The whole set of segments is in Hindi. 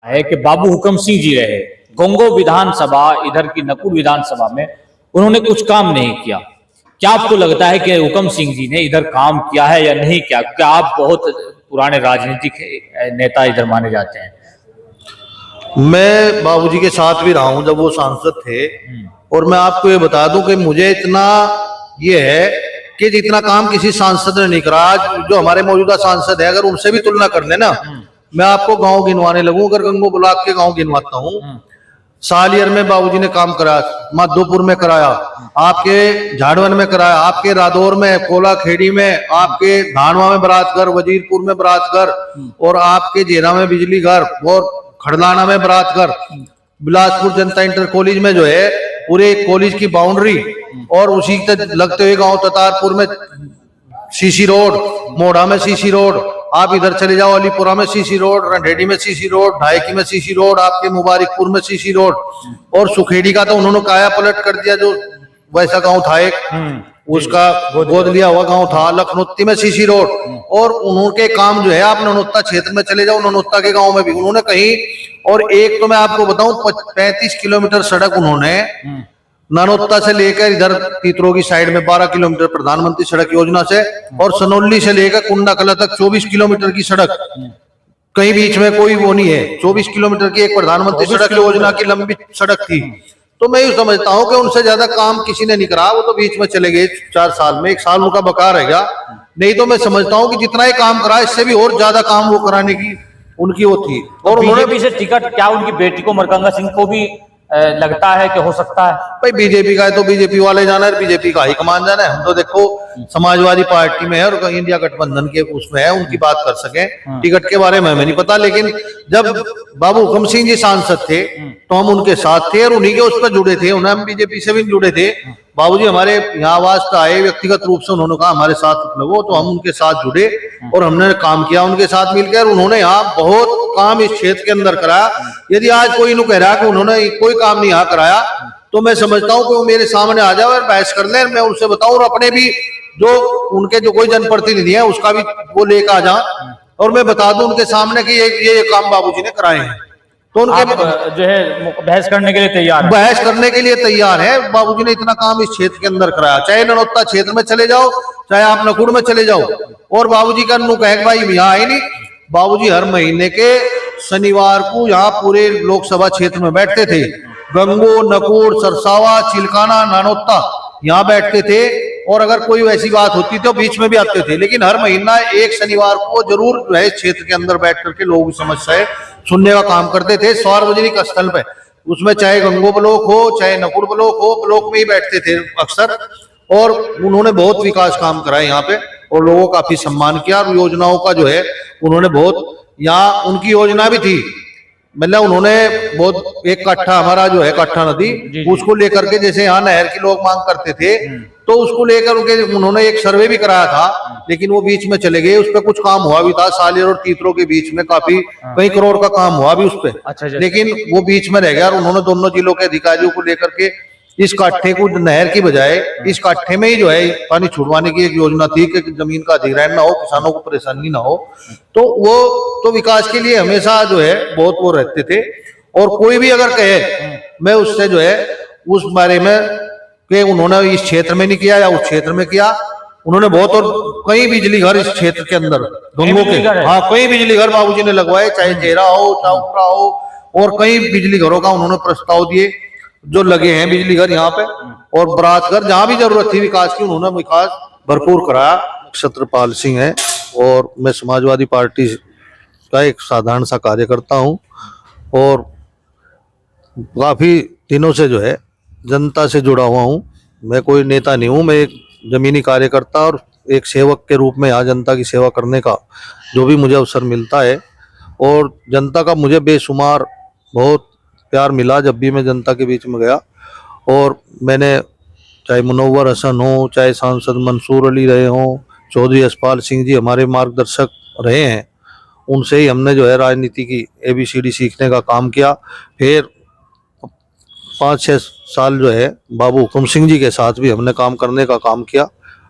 है कि बाबू हुक्म सिंह जी रहे गंगो विधानसभा, इधर की नकुड़ विधानसभा में उन्होंने कुछ काम नहीं किया। क्या आपको लगता है कि हुक्म सिंह जी ने इधर काम किया है या नहीं किया? क्या आप बहुत पुराने राजनीतिक नेता इधर माने जाते हैं? मैं बाबूजी के साथ भी रहा हूं जब वो सांसद थे, और मैं आपको ये बता दूं कि मुझे इतना ये है कि जितना काम किसी सांसद ने नहीं करा। आज जो हमारे मौजूदा सांसद है, अगर उनसे भी तुलना कर लेना, मैं आपको गांव गिनवाने लगूं, अगर गंगो ब्लॉक के गांव गिनवाता हूं। सालियर में बाबूजी ने काम कराया, माधोपुर में कराया, आपके झाड़वन में कराया, आपके रादौर में, कोला खेड़ी में, आपके धानवा में बरातघर, वजीरपुर में बरातघर, और आपके जेरा में बिजली घर, और खड़लाना में बरातघर, बिलासपुर जनता इंटर कॉलेज में जो है पूरे कॉलेज की बाउंड्री, और उसी लगते हुए गांव ततारपुर में सीसी रोड, मोड़ा में सीसी रोड, आप इधर चले जाओ अलीपुरा में सीसी रोड, रंढेड़ी में सीसी रोड, ढाईकी में सीसी रोड, आपके मुबारकपुर में सीसी रोड, और सुखेड़ी का तो उन्होंने काया पलट कर दिया। जो वैसा गांव था एक, उसका गोद लिया हुआ गांव था। लखनौती में सीसी रोड, और उन्होंने काम जो है आप ननौत्ता क्षेत्र में चले जाओ, ननौत्ता के गांव में भी उन्होंने कहीं, और एक तो मैं आपको बताऊं 35 किलोमीटर सड़क उन्होंने नानोत्ता से लेकर इधर तीतरो की साइड में 12 किलोमीटर प्रधानमंत्री सड़क योजना से, और सनौली से लेकर कुंडा कला तक 24 किलोमीटर की सड़क, कहीं बीच में कोई वो नहीं है। 24 किलोमीटर की एक प्रधानमंत्री सड़क योजना की लंबी सड़क थी। तो मैं ये समझता हूं कि उनसे ज्यादा काम किसी ने नहीं करा। वो तो बीच में चले गए 4 साल में, 1 साल उनका बका रहेगा। नहीं तो मैं समझता हूं कि जितना ही काम करा, इससे भी और ज्यादा काम वो कराने की उनकी वो थी। और बीजेपी से टिकट क्या उनकी बेटी को, मरकंगा सिंह को भी लगता है कि हो सकता है? भाई बीजेपी का है तो बीजेपी वाले जाना है, बीजेपी का ही कमान जाना है। हम तो देखो समाजवादी पार्टी में है और इंडिया गठबंधन के उसमें है, उनकी बात कर सके। टिकट के बारे में हमें नहीं पता, लेकिन जब बाबू हुक्म सिंह जी सांसद थे तो हम उनके साथ थे और उन्हीं के उस पर जुड़े थे। उन्हें हम बीजेपी से भी जुड़े थे। बाबूजी हमारे यहाँ आवाज तो आए, व्यक्तिगत रूप से उन्होंने कहा हमारे साथ लगो, तो हम उनके साथ जुड़े और हमने काम किया उनके साथ मिलकर। उन्होंने यहाँ बहुत काम इस क्षेत्र के अंदर कराया। यदि आज कोई नु कह रहा है कि उन्होंने कोई काम नहीं यहाँ कराया, तो मैं समझता हूँ कि वो मेरे सामने आ जाओ और बहस कर ले, मैं उनसे बताऊं, और अपने भी जो उनके जो कोई जनप्रतिनिधि है उसका भी वो लेकर आ जाऊं और मैं बता दूं उनके सामने कि ये काम बाबूजी ने कराए हैं। तो उनके जो है बहस करने के लिए तैयार है? बहस करने के लिए तैयार है। बाबूजी ने इतना काम इस क्षेत्र के अंदर कराया, चाहे ननौत्ता क्षेत्र में चले जाओ, चाहे आप नकुड़ में चले जाओ। और बाबूजी का नु कहे भाई यहाँ आए नहीं, बाबूजी हर महीने के शनिवार को यहाँ पूरे लोकसभा क्षेत्र में बैठते थे। गंगो, नकुड़, सरसावा, चिलकाना, नानौत्ता यहाँ बैठते थे, और अगर कोई वैसी बात होती तो बीच में भी आते थे। लेकिन हर महीना एक शनिवार को जरूर रहे क्षेत्र के अंदर बैठ करके लोगों की समस्याएं सुनने का काम करते थे सार्वजनिक स्थल पे। उसमें चाहे गंगो ब्लॉक हो, चाहे नकुड़ ब्लॉक हो, ब्लॉक में ही बैठते थे अक्सर। और उन्होंने बहुत विकास काम कराए यहाँ पे और लोगों का काफी सम्मान किया। और योजनाओं का जो है उन्होंने बहुत, यहाँ उनकी योजना भी थी, मतलब उन्होंने बहुत एक कट्ठा, हमारा जो है कट्ठा नदी, उसको लेकर के, जैसे यहाँ नहर की लोग मांग करते थे, तो उसको लेकर उन्होंने एक सर्वे भी कराया था, लेकिन वो बीच में चले गए। उस पर कुछ काम हुआ भी था, सालियर और तीतरो के बीच में काफी कई करोड़ का काम हुआ भी उस पर। अच्छा, लेकिन वो बीच में रह गया। और उन्होंने दोनों जिलों के अधिकारियों को लेकर के इस काठे को नहर की बजाय इस काठे में ही जो है पानी छुड़वाने की एक योजना थी कि जमीन का अधिग्रहण ना हो, किसानों को परेशानी ना हो। तो वो तो विकास के लिए हमेशा जो है बहुत वो रहते थे। और कोई भी अगर कहे, मैं उससे जो है उस बारे में कि उन्होंने इस क्षेत्र में नहीं किया या उस क्षेत्र में किया, उन्होंने बहुत, और कई बिजली घर इस क्षेत्र के अंदर गंगो के, हाँ कई बिजली घर बाबूजी ने लगवाए, चाहे जेरा हो, चाउपरा हो, और कई बिजली घरों का उन्होंने प्रस्ताव दिए जो लगे हैं बिजली घर यहाँ पे। और बरातघर जहां भी जरूरत थी विकास की, उन्होंने विकास भरपूर कराया। छत्रपाल सिंह है और मैं समाजवादी पार्टी का एक साधारण सा कार्यकर्ता हूँ, और काफी दिनों से जो है जनता से जुड़ा हुआ हूँ। मैं कोई नेता नहीं हूँ, मैं एक जमीनी कार्यकर्ता और एक सेवक के रूप में यहाँ जनता की सेवा करने का जो भी मुझे अवसर मिलता है, और जनता का मुझे बेशुमार बहुत प्यार मिला जब भी मैं जनता के बीच में गया। और मैंने चाहे मुनव्वर हसन हो, चाहे सांसद मंसूर अली रहे हों, चौधरी यशपाल सिंह जी हमारे मार्गदर्शक रहे हैं, उनसे ही हमने जो है राजनीति की ABCD सीखने का काम किया। फिर 5-6 साल जो है बाबू हुक्म सिंह जी के साथ भी हमने काम करने का काम किया,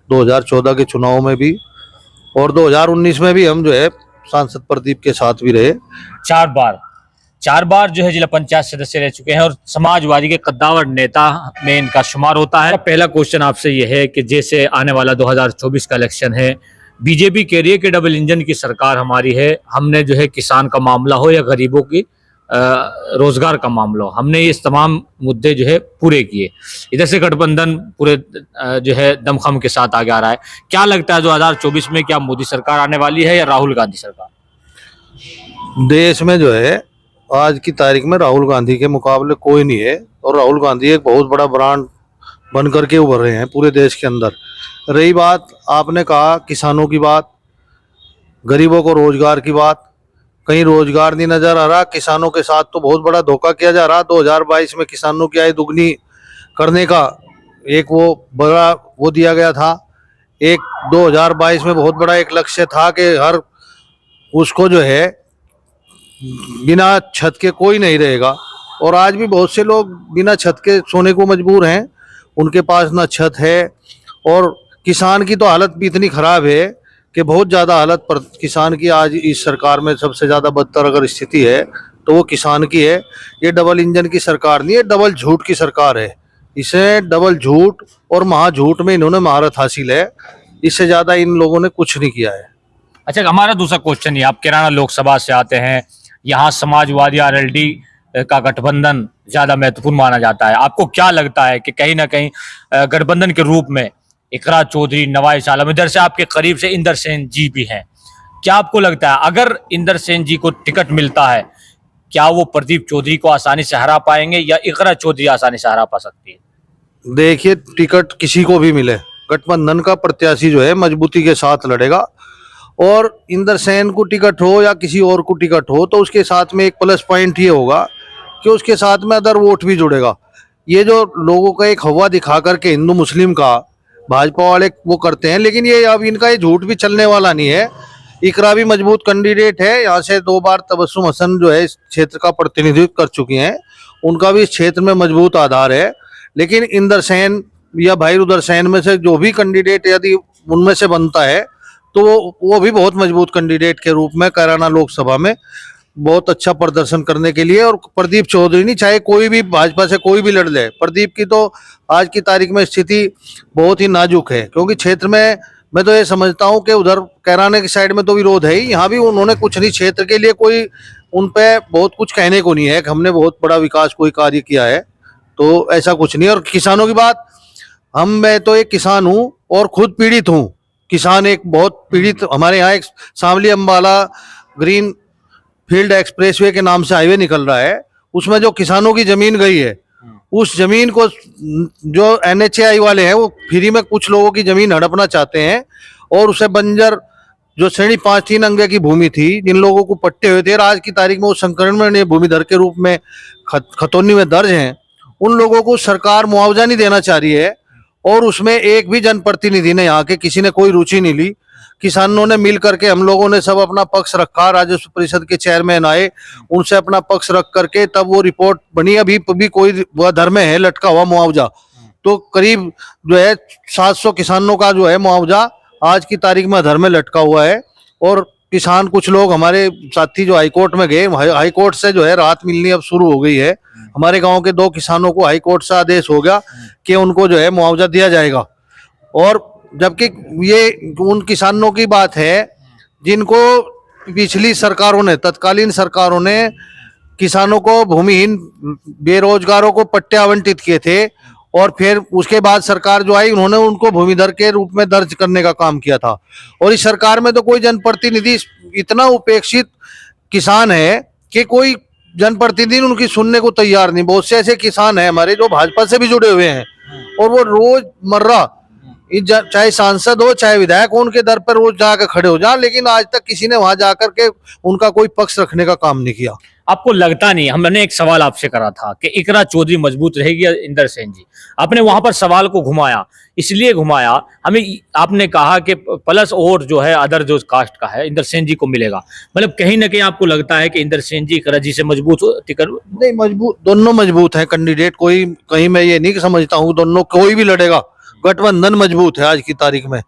2014 के चुनाव में भी, और 2019 में भी हम जो है सांसद प्रदीप के साथ भी रहे। 4 बार 4 बार जो है जिला पंचायत सदस्य रह चुके हैं और समाजवादी के कद्दावर नेता में इनका शुमार होता है। पहला क्वेश्चन आपसे यह है कि जैसे आने वाला 2024 का इलेक्शन है, बीजेपी कह रही है कि डबल इंजन की सरकार हमारी है, हमने जो है किसान का मामला हो या गरीबों की रोजगार का मामला हो, हमने ये तमाम मुद्दे जो है पूरे किए। इधर से गठबंधन पूरे जो है दमखम के साथ आगे आ रहा है। क्या लगता है 2024 में क्या मोदी सरकार आने वाली है या राहुल गांधी सरकार? देश में जो है आज की तारीख में राहुल गांधी के मुकाबले कोई नहीं है, और राहुल गांधी एक बहुत बड़ा ब्रांड बन करके उभर रहे हैं पूरे देश के अंदर। रही बात आपने कहा किसानों की बात, गरीबों को रोजगार की बात, कहीं रोजगार नहीं नजर आ रहा। किसानों के साथ तो बहुत बड़ा धोखा किया जा रहा। 2022 में किसानों की आय दुगनी करने का एक वो बड़ा वो दिया गया था। एक 2022 में बहुत बड़ा एक लक्ष्य था कि हर उसको जो है बिना छत के कोई नहीं रहेगा, और आज भी बहुत से लोग बिना छत के सोने को मजबूर हैं, उनके पास ना छत है। और किसान की तो हालत भी इतनी खराब है कि बहुत ज़्यादा हालत पर किसान की आज इस सरकार में सबसे ज़्यादा बदतर अगर स्थिति है तो वो किसान की है। ये डबल इंजन की सरकार नहीं है, डबल झूठ की सरकार है। इसे डबल झूठ और महाझूठ में इन्होंने महारत हासिल है, इससे ज़्यादा इन लोगों ने कुछ नहीं किया है। अच्छा, हमारा दूसरा क्वेश्चन ये, आप कैराना लोकसभा से आते हैं, यहाँ समाजवादी आरएलडी का गठबंधन ज्यादा महत्वपूर्ण माना जाता है। आपको क्या लगता है कि कहीं ना कहीं गठबंधन के रूप में इकरा चौधरी, नवाज आलम, इधर से आपके करीब से इंदर सेन जी भी हैं, क्या आपको लगता है अगर इंदर सेन जी को टिकट मिलता है, क्या वो प्रदीप चौधरी को आसानी से हरा पाएंगे या इकरा चौधरी आसानी से हरा पा सकती है? देखिए, टिकट किसी को भी मिले, गठबंधन का प्रत्याशी जो है मजबूती के साथ लड़ेगा, और इंदर सेन को टिकट हो या किसी और को टिकट हो तो उसके साथ में एक प्लस पॉइंट ये होगा कि उसके साथ में अदर वोट भी जुड़ेगा। ये जो लोगों का एक हवा दिखा करके हिंदू मुस्लिम का भाजपा वाले वो करते हैं, लेकिन ये अब इनका ये झूठ भी चलने वाला नहीं है। इकरा भी मजबूत कैंडिडेट है, यहाँ से 2 बार तबस्सुम हसन जो है इस क्षेत्र का प्रतिनिधित्व कर चुकी हैं, उनका भी इस क्षेत्र में मजबूत आधार है। लेकिन इंदर सेन या भाई उदर सेन में से जो भी कैंडिडेट यदि उनमें से बनता है तो वो भी बहुत मजबूत कैंडिडेट के रूप में कैराना लोकसभा में बहुत अच्छा प्रदर्शन करने के लिए। और प्रदीप चौधरी नहीं, चाहे कोई भी भाजपा से कोई भी लड़ ले, प्रदीप की तो आज की तारीख में स्थिति बहुत ही नाजुक है, क्योंकि क्षेत्र में मैं तो ये समझता हूँ कि उधर कैराने की साइड में तो विरोध है ही, यहाँ भी उन्होंने कुछ नहीं, क्षेत्र के लिए कोई उन पे बहुत कुछ कहने को नहीं है कि हमने बहुत बड़ा विकास कोई कार्य किया है, तो ऐसा कुछ नहीं। और किसानों की बात, मैं तो एक किसान हूँ और खुद पीड़ित हूँ। किसान एक बहुत पीड़ित, हमारे यहाँ एक Shamli Ambala green field expressway के नाम से हाईवे निकल रहा है, उसमें जो किसानों की जमीन गई है, उस जमीन को जो NHAI वाले हैं वो फ्री में कुछ लोगों की जमीन हड़पना चाहते हैं, और उसे बंजर जो श्रेणी 5-3 अंगे की भूमि थी, जिन लोगों को पट्टे हुए थे, आज की तारीख में वो संकरण भूमिधर के रूप में खतौनी में दर्ज हैं, उन लोगों को सरकार मुआवजा नहीं देना चाह रही है। और उसमें एक भी जनप्रतिनिधि ने, यहाँ के किसी ने कोई रुचि नहीं ली। किसानों ने मिल करके, हम लोगों ने सब अपना पक्ष रखा, राजस्व परिषद के चेयरमैन आए, उनसे अपना पक्ष रख करके तब वो रिपोर्ट बनी। अभी भी कोई वह धर में है लटका हुआ मुआवजा, तो करीब जो है 700 किसानों का जो है मुआवजा आज की तारीख में धर में लटका हुआ है। और किसान, कुछ लोग हमारे साथी जो हाईकोर्ट में गए, हाईकोर्ट से जो है राहत मिलनी अब शुरू हो गई है। हमारे गांव के 2 किसानों को हाईकोर्ट से आदेश हो गया कि उनको जो है मुआवजा दिया जाएगा। और जबकि ये उन किसानों की बात है जिनको पिछली सरकारों ने, तत्कालीन सरकारों ने किसानों को, भूमिहीन बेरोजगारों को पट्टे आवंटित किए थे, और फिर उसके बाद सरकार जो आई उन्होंने उनको भूमिधर के रूप में दर्ज करने का काम किया था। और इस सरकार में तो कोई जनप्रतिनिधि, इतना उपेक्षित किसान है कि कोई जनप्रतिनिधि उनकी सुनने को तैयार नहीं। बहुत से ऐसे किसान हैं हमारे जो भाजपा से भी जुड़े हुए हैं, और वो रोजमर्रा चाहे सांसद हो चाहे विधायक हो, उनके दर पर रोज जाकर खड़े हो जाए, लेकिन आज तक किसी ने वहां जाकर के उनका कोई पक्ष रखने का काम नहीं किया। आपको लगता नहीं, हमने एक सवाल आपसे करा था कि इकरा चौधरी मजबूत रहेगी या इंदर सेन जी, आपने वहां पर सवाल को घुमाया, इसलिए घुमाया, हमें आपने कहा कि प्लस और जो है अदर जो कास्ट का है इंदर सेन जी को मिलेगा। मतलब कहीं ना कहीं आपको लगता है कि इंदर सेन जी इकरा जी से मजबूत टिकट? नहीं, मजबूत, दोनों मजबूत है कैंडिडेट, कोई कहीं मैं ये नहीं समझता हूँ दोनों कोई भी लड़ेगा। गठबंधन मजबूत है आज की तारीख में,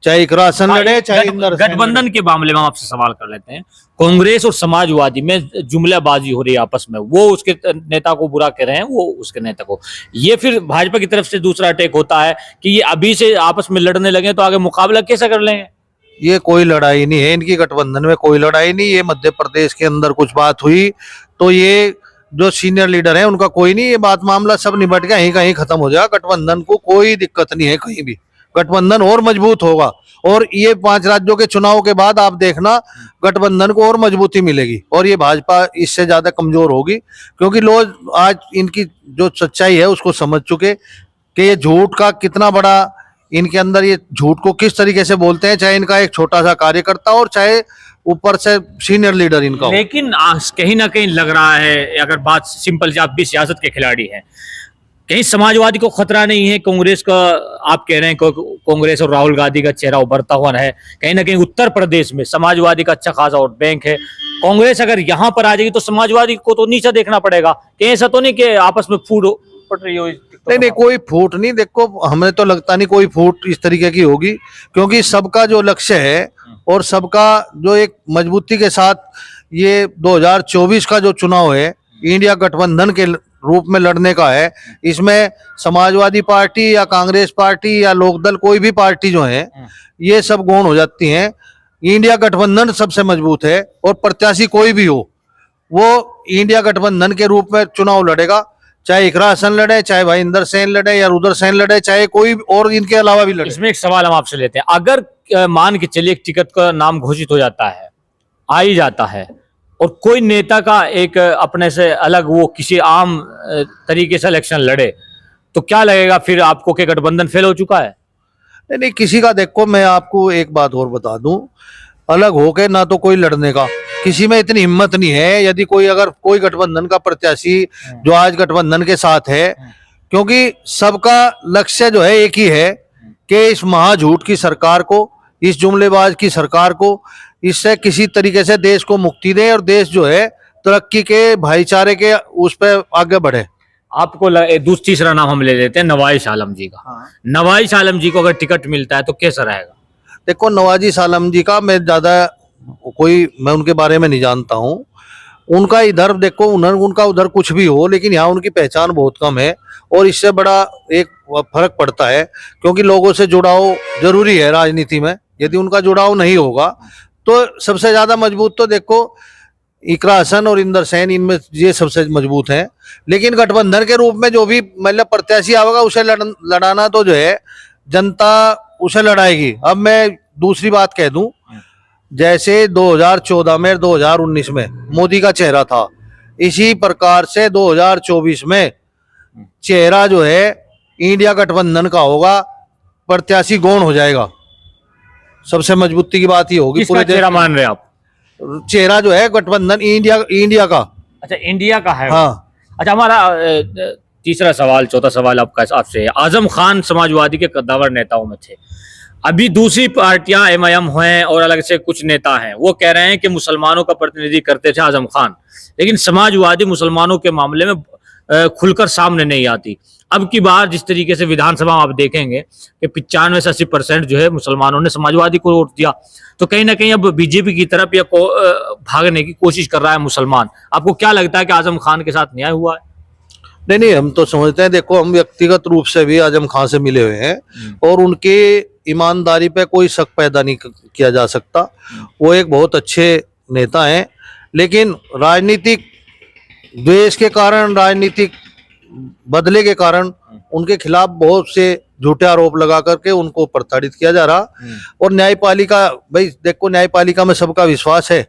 चाहे इकरा हसन लड़े, चाहे इंदर सेन गठबंधन के मामले में हम आपसे सवाल कर लेते हैं। कांग्रेस और समाजवादी में जुमलाबाजी हो रही है आपस में, वो उसके नेता को बुरा कह रहे हैं, वो उसके नेता को। ये फिर भाजपा की तरफ से दूसरा अटैक होता है कि ये अभी से आपस में लड़ने लगे तो आगे मुकाबला कैसे कर लेंगे। ये कोई लड़ाई नहीं है इनकी, गठबंधन में कोई लड़ाई नहीं। ये मध्य प्रदेश के अंदर कुछ बात हुई तो ये जो सीनियर लीडर है उनका कोई नहीं, ये बात मामला सब निपट गया, कहीं कहीं खत्म हो जाएगा। गठबंधन को कोई दिक्कत नहीं है कहीं भी, गठबंधन और मजबूत होगा। और ये 5 राज्यों के चुनाव के बाद आप देखना गठबंधन को और मजबूती मिलेगी और ये भाजपा इससे ज्यादा कमजोर होगी, क्योंकि लोग आज इनकी जो सच्चाई है उसको समझ चुके कि ये झूठ का कितना बड़ा इनके अंदर, ये झूठ को किस तरीके से बोलते हैं, चाहे इनका एक छोटा सा कार्यकर्ता और चाहे ऊपर से सीनियर लीडर इनका हो। लेकिन कहीं ना कहीं लग रहा है, अगर बात सिंपल, आप भी सियासत के खिलाड़ी हैं, कहीं समाजवादी को खतरा नहीं है कांग्रेस का? आप कह रहे हैं कांग्रेस और राहुल गांधी का चेहरा उभरता हुआ है, कहीं ना कहीं उत्तर प्रदेश में समाजवादी का अच्छा खासा वोट बैंक है। कांग्रेस अगर यहाँ पर आ जाएगी तो समाजवादी को तो नीचा देखना पड़ेगा। कहीं ऐसा तो नहीं कि आपस में फूट पड़ रही हो? नहीं, कोई फूट नहीं। देखो हमें तो लगता नहीं कोई फूट इस तरीके की होगी, क्योंकि सबका जो लक्ष्य है और सबका जो एक मजबूती के साथ ये 2024 का जो चुनाव है इंडिया गठबंधन के रूप में लड़ने का है। इसमें समाजवादी पार्टी या कांग्रेस पार्टी या लोकदल, कोई भी पार्टी जो है ये सब गौण हो जाती हैं। इंडिया गठबंधन सबसे मजबूत है और प्रत्याशी कोई भी हो वो इंडिया गठबंधन के रूप में चुनाव लड़ेगा, चाहे इकरा हसन लड़े, चाहे भाईंदर सेन लड़े या रुदर सेन लड़े, चाहे कोई और इनके अलावा भी लड़े। इसमें एक सवाल हम आपसे लेते हैं, अगर मान के चलिए एक टिकट का नाम घोषित हो जाता है, आ ही जाता है, और कोई नेता का एक अपने से अलग वो किसी आम तरीके से इलेक्शन लड़े, तो क्या लगेगा फिर आपको कि गठबंधन फेल हो चुका है? नहीं, किसी का, देखो मैं आपको एक बात और बता दूं, अलग होके ना तो कोई लड़ने का, किसी में इतनी हिम्मत नहीं है। यदि कोई, अगर कोई गठबंधन का प्रत्याशी जो आज गठबंधन के साथ है, क्योंकि सबका लक्ष्य जो है एक ही है कि इस महाझूठ की सरकार को, इस जुमलेबाज की सरकार को, इससे किसी तरीके से देश को मुक्ति दे और देश जो है तरक्की के, भाईचारे के उस पर आगे बढ़े। आपको तीसरा नाम हम ले लेते हैं नवाज आलम जी का। हाँ। नवाज आलम जी को अगर टिकट मिलता है तो कैसा रहेगा? देखो नवाज आलम जी का मैं मैं उनके बारे में नहीं जानता हूँ। उनका इधर देखो, उनका उधर कुछ भी हो, लेकिन यहाँ उनकी पहचान बहुत कम है और इससे बड़ा एक फर्क पड़ता है, क्योंकि लोगों से जुड़ाव जरूरी है राजनीति में। यदि उनका जुड़ाव नहीं होगा तो सबसे ज्यादा मजबूत तो देखो इकरा हसन और इंदर सेन, इनमें ये सबसे मजबूत हैं। लेकिन गठबंधन के रूप में जो भी मतलब प्रत्याशी आएगा उसे लड़ाना तो जो है जनता उसे लड़ाएगी। अब मैं दूसरी बात कह दूं, जैसे 2014 में 2019 में मोदी का चेहरा था, इसी प्रकार से 2024 में चेहरा जो है इंडिया गठबंधन का होगा, प्रत्याशी गौण हो जाएगा। सबसे मजबूती की बात ही होगी। पूरे चेहरा मान रहे आप? चेहरा जो है गठबंधन इंडिया का। अच्छा, इंडिया का है। हाँ। अच्छा, हमारा तीसरा सवाल, चौथा सवाल आपसे है। आजम खान समाजवादी के कद्दावर नेताओं में थे, अभी दूसरी पार्टियां एमआईएम हैं और अलग से कुछ नेता हैं, वो कह रहे हैं कि मुसलमानों का प्रतिनिधि करते थे आजम खान, लेकिन समाजवादी मुसलमानों के मामले में खुलकर सामने नहीं आती। अब की बार जिस तरीके से विधानसभा में आप देखेंगे कि 95 से 80% जो है मुसलमानों ने समाजवादी को वोट दिया, तो कहीं ना कहीं अब बीजेपी की तरफ या भागने की कोशिश कर रहा है मुसलमान। आपको क्या लगता है कि आजम खान के साथ न्याय हुआ है? नहीं, हम तो समझते हैं, देखो हम व्यक्तिगत रूप से भी आजम खान से मिले हुए हैं और उनके ईमानदारी पे कोई शक पैदा नहीं किया जा सकता। वो एक बहुत अच्छे नेता हैं, लेकिन राजनीतिक द्वेष के कारण, राजनीतिक बदले के कारण उनके खिलाफ बहुत से झूठे आरोप लगा करके उनको प्रताड़ित किया जा रहा। और न्यायपालिका, भाई देखो न्यायपालिका में सबका विश्वास है,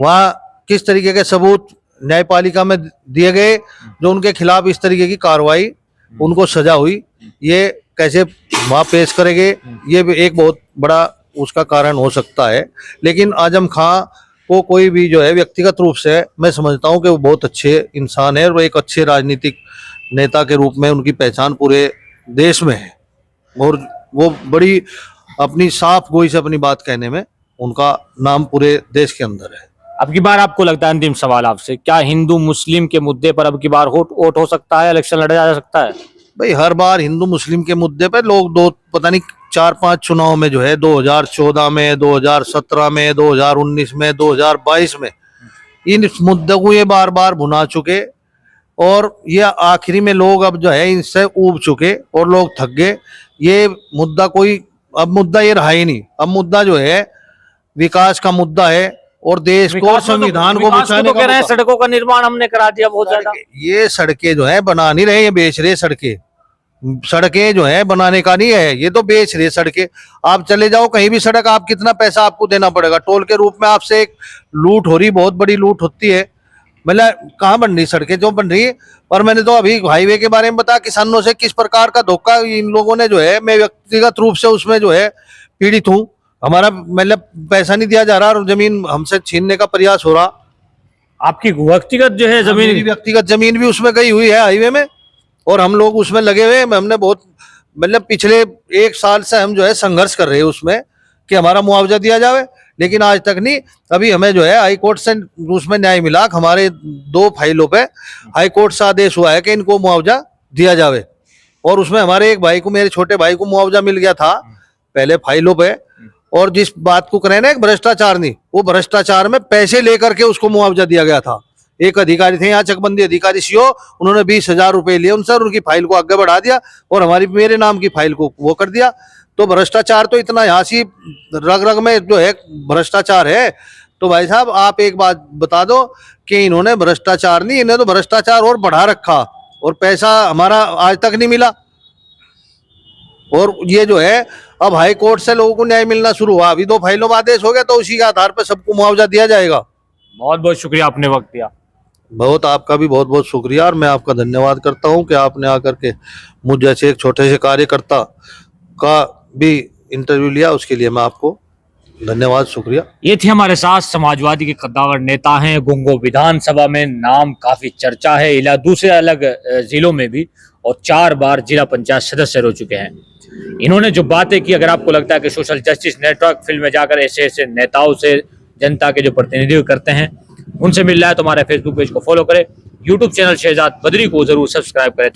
वहाँ किस तरीके के सबूत न्यायपालिका में दिए गए जो उनके खिलाफ इस तरीके की कार्रवाई, उनको सजा हुई, ये कैसे वहाँ पेश करेंगे, ये भी एक बहुत बड़ा उसका कारण हो सकता है। लेकिन आजम खां को कोई भी जो है व्यक्तिगत रूप से मैं समझता हूँ कि वो बहुत अच्छे इंसान है और वो एक अच्छे राजनीतिक नेता के रूप में उनकी पहचान पूरे देश में है और वो बड़ी अपनी साफ गोई से अपनी बात कहने में उनका नाम पूरे देश के अंदर है। अब की बार आपको लगता है, अंतिम सवाल आपसे, क्या हिंदू मुस्लिम के मुद्दे पर अब की बार वोट हो सकता है, इलेक्शन लड़ा जा सकता है? भाई हर बार हिंदू मुस्लिम के मुद्दे पे लोग दो पता नहीं 4-5 चुनाव में जो है 2014 में, 2017 में, 2019 में, 2022 में इन मुद्दों को ये बार बार भुना चुके और ये आखिरी में लोग अब जो है इनसे ऊब चुके और लोग थक गए। ये मुद्दा कोई अब मुद्दा ये रहा ही नहीं। अब मुद्दा जो है विकास का मुद्दा है और देश को संविधान को बचाने तो का कह रहे हैं, मुद्दा। सड़कों का निर्माण हमने करा दिया बहुत ज्यादा। ये सड़कें जो है बना नहीं रहे, ये बेच रहे सड़कें। सड़कें जो है बनाने का नहीं है, ये तो बेच रहे सड़कें। आप चले जाओ कहीं भी सड़क, आप कितना पैसा आपको देना पड़ेगा टोल के रूप में। आपसे एक लूट हो रही, बहुत बड़ी लूट होती है। मतलब कहाँ बन रही सड़कें जो बन रही है। और मैंने तो अभी हाईवे के बारे में बताया, किसानों से किस प्रकार का धोखा इन लोगों ने जो है, मैं व्यक्तिगत रूप से उसमें जो है पीड़ित हूँ। हमारा मतलब पैसा नहीं दिया जा रहा और जमीन हमसे छीनने का प्रयास हो रहा। आपकी व्यक्तिगत जो है मेरी जमीन, व्यक्तिगत जमीन भी उसमें गई हुई है हाईवे में और हम लोग उसमें लगे हुए हैं। हमने बहुत मतलब पिछले 1 साल से हम जो है संघर्ष कर रहे हैं उसमें कि हमारा मुआवजा दिया जाए, लेकिन आज तक नहीं। अभी हमें जो है हाई कोर्ट से उसमें न्याय मिला। हमारे 2 फाइलों पे हाई कोर्ट से आदेश हुआ है कि इनको मुआवजा दिया जाए और उसमें हमारे एक भाई को, मेरे छोटे भाई को मुआवजा मिल गया था पहले फाइलों पे। और जिस बात को करें ना, एक भ्रष्टाचार नहीं, वो भ्रष्टाचार में पैसे लेकर के उसको मुआवजा दिया गया था। एक अधिकारी थे यहाँ चकबंदी अधिकारी सीओ, उन्होंने 20,000 रुपए लिए उनसे और उनकी फाइल को आगे बढ़ा दिया और हमारी मेरे नाम की फाइल को वो कर दिया। तो भ्रष्टाचार तो इतना यहाँ सी रग रग में जो है भ्रष्टाचार है। तो भाई साहब आप एक बात बता दो कि इन्होंने भ्रष्टाचार नहीं, इन्हें तो भ्रष्टाचार और बढ़ा रखा और पैसा हमारा आज तक नहीं मिला। और ये जो है अब हाई कोर्ट से लोगों को न्याय मिलना शुरू हुआ। अभी 2 फाइलों में आदेश हो गया तो उसी के आधार पर सबको मुआवजा दिया जाएगा। बहुत बहुत शुक्रिया आपने वक्त दिया। बहुत आपका भी बहुत बहुत शुक्रिया और मैं आपका धन्यवाद करता हूं कि आपने आकर के मुझ जैसे एक छोटे से कार्यकर्ता का भी इंटरव्यू लिया, उसके लिए मैं आपको धन्यवाद शुक्रिया। ये थे हमारे साथ समाजवादी के कद्दावर नेता हैं। गुंगो विधानसभा में नाम काफी चर्चा है, दूसरे अलग जिलों में भी, और 4 बार जिला पंचायत सदस्य रह चुके हैं। इन्होंने जो बातें की, अगर आपको लगता है कि सोशल जस्टिस नेटवर्क फील्ड में जाकर ऐसे ऐसे नेताओं से, जनता के जो प्रतिनिधित्व करते हैं, उनसे मिल रहा है तो हमारे फेसबुक पेज को फॉलो करें, यूट्यूब चैनल शहजाद बद्री को जरूर सब्सक्राइब करें।